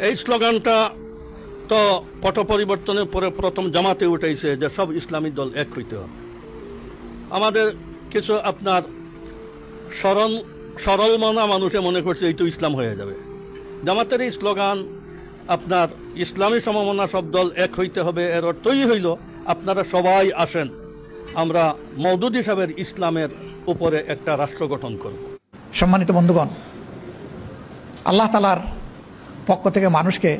এই স্লোগানটা তো পট পরিবর্তনের পরে প্রথম জামাতে উঠেছে যে সব ইসলামী দল এক হইতে হবে। আমাদের কিছু আপনার সরল মনা মানুষে মনে করছে এই তো ইসলাম হয়ে যাবে। জামাতের এই স্লোগান আপনার ইসলামী সমমনা সব দল এক হইতে হবে, এর অর্থই হইল আপনারা সবাই আসেন, আমরা মওদুদ সাহেবের ইসলামের উপরে একটা রাষ্ট্র গঠন করব। সম্মানিত বন্ধুগণ, আল্লাহ তাআলার পক্ষ থেকে মানুষকে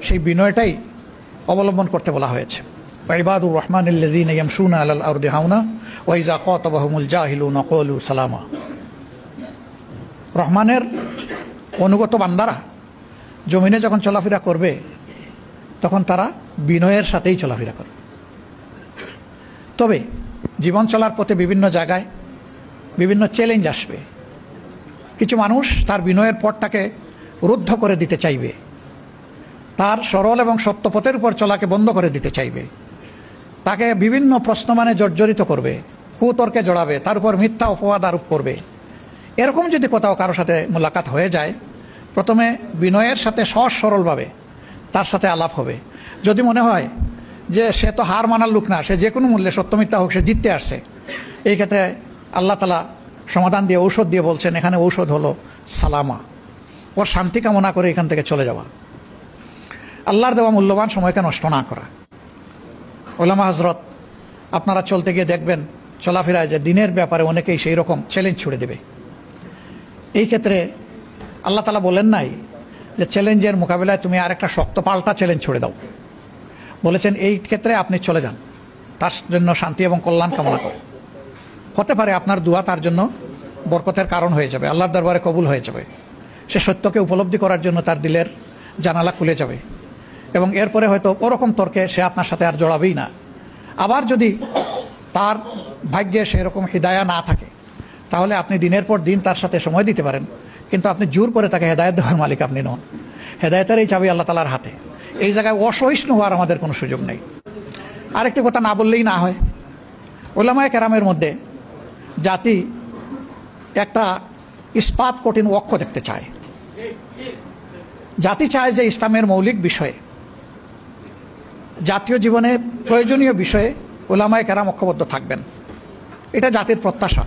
সেই বিনয়টাই অবলম্বন করতে বলা হয়েছে। ইবাদুর রহমানিল্লাযীনা ইয়ামশুনা আলাল আরদি হাওনা ওয়া ইযা খাতাবাহুমুল জাহিলুনা ক্বালু সালামা। রহমানের অনুগত বান্দারা জমিনে যখন চলাফেরা করবে তখন তারা বিনয়ের সাথেই চলাফেরা করবে। তবে জীবন চলার পথে বিভিন্ন জায়গায় বিভিন্ন চ্যালেঞ্জ আসবে। কিছু মানুষ তার বিনয়ের পথটাকে রুদ্ধ করে দিতে চাইবে, তার সরল এবং সত্য পথের উপর চলাকে বন্ধ করে দিতে চাইবে, তাকে বিভিন্ন প্রশ্নমানে জর্জরিত করবে, কুতর্কে জড়াবে, তার উপর মিথ্যা অপবাদ আরোপ করবে। এরকম যদি কোথাও কারোর সাথে মোলাকাত হয়ে যায়, প্রথমে বিনয়ের সাথে সহজ সরলভাবে তার সাথে আলাপ হবে। যদি মনে হয় যে সে তো হার মানার লোক না, সে যে কোনো মূল্যে সত্য মিথ্যা হোক সে জিততে আসছে, এই ক্ষেত্রে আল্লাহ তাআলা সমাধান দিয়ে ঔষধ দিয়ে বলছেন, এখানে ঔষধ হলো সালামা, ওর শান্তি কামনা করে এখান থেকে চলে যাওয়া, আল্লাহর দেওয়া মূল্যবান সময়কে নষ্ট না করা। ওলামা হজরত আপনারা চলতে গিয়ে দেখবেন চলাফেরায় যে দিনের ব্যাপারে অনেকেই সেই রকম চ্যালেঞ্জ ছুড়ে দেবে। এই ক্ষেত্রে আল্লাহ তাআলা বলেন নাই যে চ্যালেঞ্জের মোকাবিলায় তুমি আরেকটা শক্ত পাল্টা চ্যালেঞ্জ ছুড়ে দাও, বলেছেন এই ক্ষেত্রে আপনি চলে যান, তার জন্য শান্তি এবং কল্যাণ কামনা করে। হতে পারে আপনার দোয়া তার জন্য বরকতের কারণ হয়ে যাবে, আল্লাহর দরবারে কবুল হয়ে যাবে, সে সত্যকে উপলব্ধি করার জন্য তার দিলের জানালা খুলে যাবে এবং এরপরে হয়তো ওরকম তর্কে সে আপনার সাথে আর জড়াবেই না। আবার যদি তার ভাগ্যে সেরকম হিদায়া না থাকে তাহলে আপনি দিনের পর দিন তার সাথে সময় দিতে পারেন, কিন্তু আপনি জোর করে তাকে হেদায়েত দেওয়ার মালিক আপনি নন। হেদায়েতের এই চাবি আল্লাহ তাআলার হাতে। এই জায়গায় অসহিষ্ণু হওয়ার আমাদের কোনো সুযোগ নেই। আরেকটি কথা না বললেই না হয়, উলামায়ে কেরামের মধ্যে জাতি একটা ইস্পাত কঠিন অক্ষ দেখতে চায়। জাতি চায় যে ইসলামের মৌলিক বিষয়ে, জাতীয় জীবনে প্রয়োজনীয় বিষয়ে উলামায়ে কেরাম ঐক্যবদ্ধ থাকবেন, এটা জাতির প্রত্যাশা।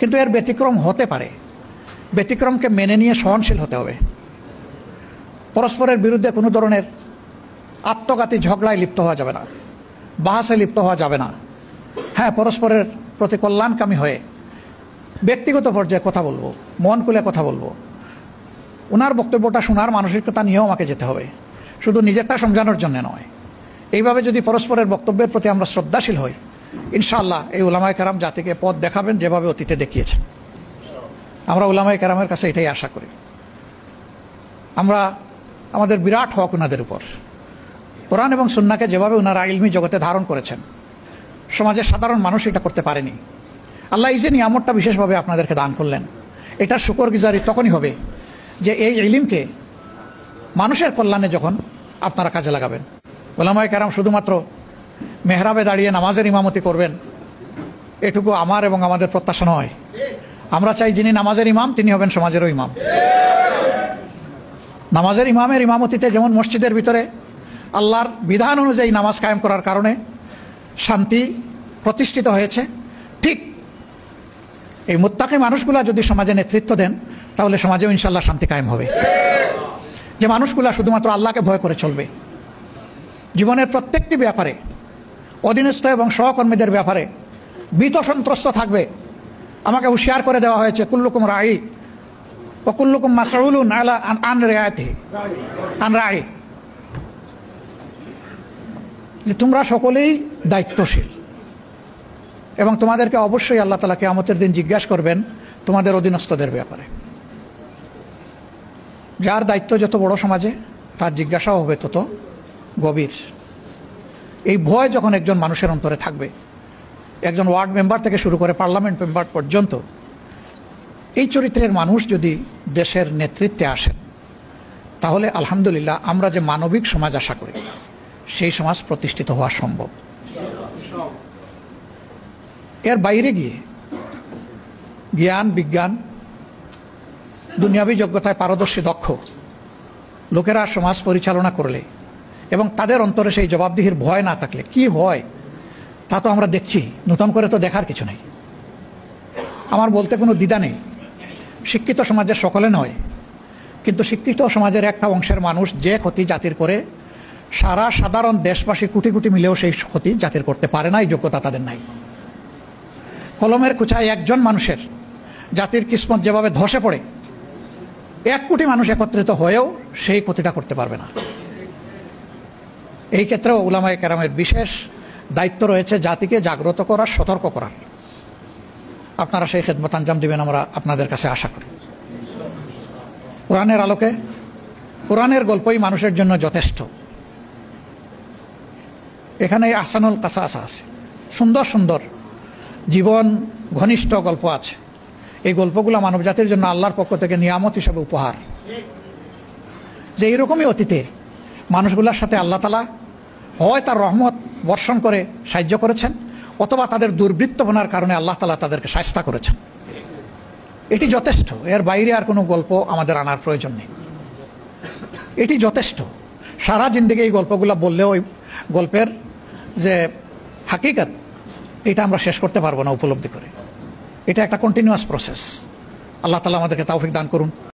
কিন্তু এর ব্যতিক্রম হতে পারে, ব্যতিক্রমকে মেনে নিয়ে সহনশীল হতে হবে। পরস্পরের বিরুদ্ধে কোনো ধরনের আত্মঘাতী ঝগড়ায় লিপ্ত হওয়া যাবে না, বাহাসে লিপ্ত হওয়া যাবে না। হ্যাঁ, পরস্পরের প্রতি কল্যাণকামী হয়ে ব্যক্তিগত পর্যায়ে কথা বলবো, মন খুলে কথা বলবো, ওনার বক্তব্যটা শোনার মানসিকতা নিয়েও আমাকে যেতে হবে, শুধু নিজেরটা সমঝানোর জন্য নয়। এইভাবে যদি পরস্পরের বক্তব্যের প্রতি আমরা শ্রদ্ধাশীল হই, ইনশাআল্লাহ এই উলামায়ে কেরাম জাতিকে পথ দেখাবেন যেভাবে অতীতে দেখিয়েছেন। আমরা উলামায়ে কেরামের কাছে এটাই আশা করি। আমরা আমাদের বিরাট হক ওনাদের উপর। কোরআন এবং সুন্নাহকে যেভাবে ওনারা ইলমি জগতে ধারণ করেছেন, সমাজের সাধারণ মানুষ এটা করতে পারেনি। আল্লাহ এই যে নিয়ামতটা বিশেষভাবে আপনাদেরকে দান করলেন, এটার শুকরগুজারি তখনই হবে যে এই ইলমকে মানুষের কল্যাণে যখন আপনারা কাজে লাগাবেন। উলামায়ে কেরাম শুধুমাত্র মেহরাবে দাঁড়িয়ে নামাজের ইমামতি করবেন, এটুকু আমার এবং আমাদের প্রত্যাশা নয়। আমরা চাই যিনি নামাজের ইমাম তিনি হবেন সমাজেরও ইমাম। নামাজের ইমামের ইমামতিতে যেমন মসজিদের ভিতরে আল্লাহর বিধান অনুযায়ী নামাজ কায়েম করার কারণে শান্তি প্রতিষ্ঠিত হয়েছে, ঠিক এই মুত্তাকি মানুষগুলা যদি সমাজে নেতৃত্ব দেন তাহলে সমাজেও ইনশাআল্লাহ শান্তি কায়েম হবে। যে মানুষগুলা শুধুমাত্র আল্লাহকে ভয় করে চলবে, জীবনের প্রত্যেকটি ব্যাপারে অধীনস্থ এবং সহকর্মীদের ব্যাপারে ভীত সন্ত্রস্ত থাকবে। আমাকে হুঁশিয়ার করে দেওয়া হয়েছে, কুল্লুকুম রাঈ ওয়া কুল্লুকুম মাসউলুন আলা আন রায়াতিহি আন রাঈ, যে তোমরা সকলেই দায়িত্বশীল এবং তোমাদেরকে অবশ্যই আল্লাহ তাআলা কিয়ামতের দিন জিজ্ঞাসা করবেন তোমাদের অধীনস্থদের ব্যাপারে। যার দায়িত্ব যত বড় সমাজে তার জিজ্ঞাসাও হবে তত গভীর। এই ভয় যখন একজন মানুষের অন্তরে থাকবে, একজন ওয়ার্ড মেম্বার থেকে শুরু করে পার্লামেন্ট মেম্বার পর্যন্ত এই চরিত্রের মানুষ যদি দেশের নেতৃত্বে আসেন, তাহলে আলহামদুলিল্লাহ আমরা যে মানবিক সমাজ আশা করি সেই সমাজ প্রতিষ্ঠিত হওয়া সম্ভব। এর বাইরে গিয়ে জ্ঞান বিজ্ঞান দুনিয়াবী যোগ্যতায় পারদর্শী দক্ষ লোকেরা সমাজ পরিচালনা করলে এবং তাদের অন্তরে সেই জবাবদিহির ভয় না থাকলে কি হয় তা তো আমরা দেখছি, নতুন করে তো দেখার কিছু নেই। আমার বলতে কোনো দ্বিধা নেই, শিক্ষিত সমাজের সকলে নয়, কিন্তু শিক্ষিত সমাজের একটা অংশের মানুষ যে ক্ষতি জাতির করে সারা সাধারণ দেশবাসী কোটি কোটি মিলেও সেই ক্ষতি জাতির করতে পারে না, এই যোগ্যতা তাদের নাই। কলমের কুচায় একজন মানুষের জাতির কিসমত যেভাবে ধসে পড়ে, 1 কোটি মানুষ একত্রিত হয়েও সেই ক্ষতিটা করতে পারবে না। এই ক্ষেত্রেও উলামায়ে কেরামের বিশেষ দায়িত্ব রয়েছে জাতিকে জাগ্রত করার, সতর্ক করার। আপনারা সেই খেদমত আঞ্জাম দিবেন আমরা আপনাদের কাছে আশা করি। কোরআনের আলোকে কোরআনের গল্পই মানুষের জন্য যথেষ্ট। এখানে আহসানুল কাসাস আছে, সুন্দর সুন্দর জীবন ঘনিষ্ঠ গল্প আছে। এই গল্পগুলো মানবজাতির জন্য আল্লাহর পক্ষ থেকে নিয়ামত হিসেবে উপহার, যে এইরকমই অতীতে মানুষগুলোর সাথে আল্লাহ তাআলা হয় তার রহমত বর্ষণ করে সাহায্য করেছেন, অথবা তাদের দুর্বৃত্তপনার কারণে আল্লাহ তাআলা তাদেরকে শায়েস্তা করেছেন। এটি যথেষ্ট, এর বাইরে আর কোনো গল্প আমাদের আনার প্রয়োজন নেই। এটি যথেষ্ট। সারা জিন্দেগি এই গল্পগুলো বললেও ওই গল্পের যে হাকিকত এটা আমরা শেষ করতে পারবো না উপলব্ধি করে। এটা একটা কন্টিনিউয়াস প্রসেস। আল্লাহ তাআলা আমাদেরকে তৌফিক দান করুন।